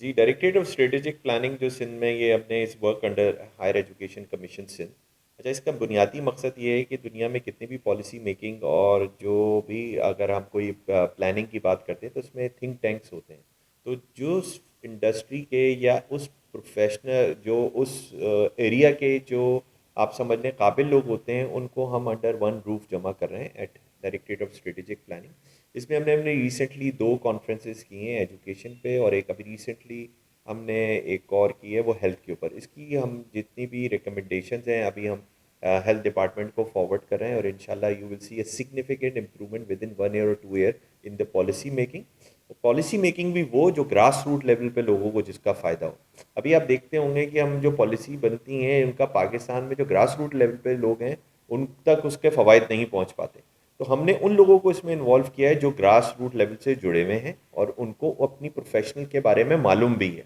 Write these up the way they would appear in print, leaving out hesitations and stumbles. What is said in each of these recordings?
G, directorate of strategic planning جو سندھ میں یہ اپنے اس work under higher education commission Sindh. اچھا، اس کا بنیادی مقصد یہ ہے کہ دنیا میں کتنی بھی پالیسی میکنگ اور جو بھی اگر ہم کوئی پلاننگ کی بات کرتے ہیں تو اس میں تھنک ٹینکس ہوتے ہیں. تو جو انڈسٹری کے یا اس پروفیشنل جو اس ایریا کے جو آپ سمجھ لیں قابل لوگ ہوتے ہیں ان کو ہم انڈر ون روف جمع کر رہے ہیں at directorate of strategic planning. اس میں ہم نے ریسنٹلی دو کانفرنسز کی ہیں ایجوکیشن پہ، اور ایک ابھی ریسنٹلی ہم نے ایک اور کی ہے وہ ہیلتھ کے اوپر. اس کی ہم جتنی بھی ریکمنڈیشنز ہیں ابھی ہم ہیلتھ ڈپارٹمنٹ کو فارورڈ کر رہے ہیں، اور انشاءاللہ you will see a significant improvement with in 1 year اور 2 year in the policy making. Policy making بھی وہ جو گراس روٹ لیول پہ لوگوں کو جس کا فائدہ ہو. ابھی آپ دیکھتے ہوں گے کہ ہم جو پالیسی بنتی ہیں ان کا پاکستان میں جو گراس روٹ لیول پہ لوگ ہیں ان تک اس کے فوائد نہیں پہنچ پاتے. تو ہم نے ان لوگوں کو اس میں انوالو کیا ہے جو گراس روٹ لیول سے جڑے ہوئے ہیں اور ان کو اپنی پروفیشنل کے بارے میں معلوم بھی ہے.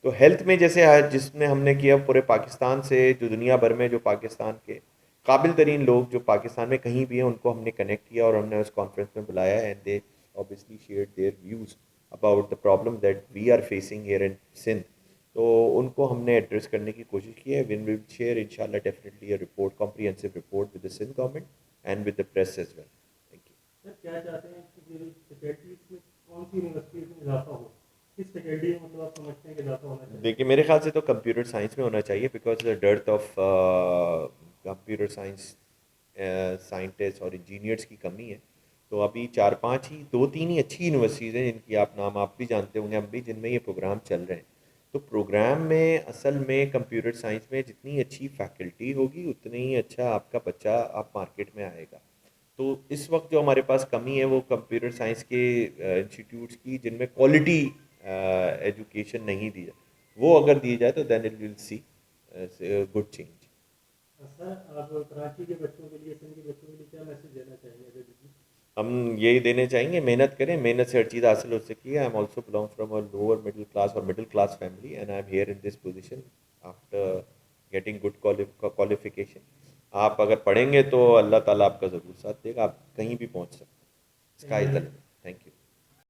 تو ہیلتھ میں جیسے جس میں ہم نے کیا پورے پاکستان سے جو دنیا بھر میں جو پاکستان کے قابل ترین لوگ جو پاکستان میں کہیں بھی ہیں ان کو ہم نے کنیکٹ کیا اور ہم نے اس کانفرنس میں بلایا ہے. And they obviously shared their views about the problem that we are facing here in Sindh. تو ان کو ہم نے ایڈریس کرنے کی کوشش کی ہے. ون ول شیئر ان شاء اللہ definitely a report comprehensive report with the Sindh government and with the press as well. Thank you. Sir کیا چاہتے ہیں کہ فیکلٹیز میں کون سی یونیورسٹیز میں اضافہ ہو، کس فیکلٹی میں مطلب آپ سمجھتے ہیں کہ اضافہ ہونا چاہیے؟ دیکھیے میرے خیال سے تو کمپیوٹر سائنس میں ہونا چاہیے because dearth of computer science scientist اور انجینئرس کی کمی ہے. تو ابھی چار پانچ ہی دو تین ہی اچھی یونیورسٹیز ہیں جن کی آپ نام آپ بھی جانتے ہوں گے ہم بھی، جن میں یہ پروگرام چل رہے ہیں. تو پروگرام میں اصل میں کمپیوٹر سائنس میں جتنی اچھی فیکلٹی ہوگی اتنی ہی اچھا آپ کا بچہ آپ مارکیٹ میں آئے گا. تو اس وقت جو ہمارے پاس کمی ہے وہ کمپیوٹر سائنس کے انسٹیٹیوٹس کی جن میں کوالٹی ایجوکیشن نہیں دی جائے. وہ اگر دی جائے تو then it will see good change. Sir آپ کراچی کے بچوں کے لیے، سندھ کے بچوں کے لیے کیا میسج دینا چاہیں گے؟ ہم یہی دینے چاہیں گے محنت کریں، محنت سے ہر چیز حاصل ہو سکتی ہے. I am also belong from a lower middle class اور middle class family and I am here in this position after getting good qualification. آپ اگر پڑھیں گے تو اللہ تعالیٰ آپ کا ضرور ساتھ دے گا، آپ کہیں بھی پہنچ سکتے ہیں. Sky is the thank you. Limit. Thank you.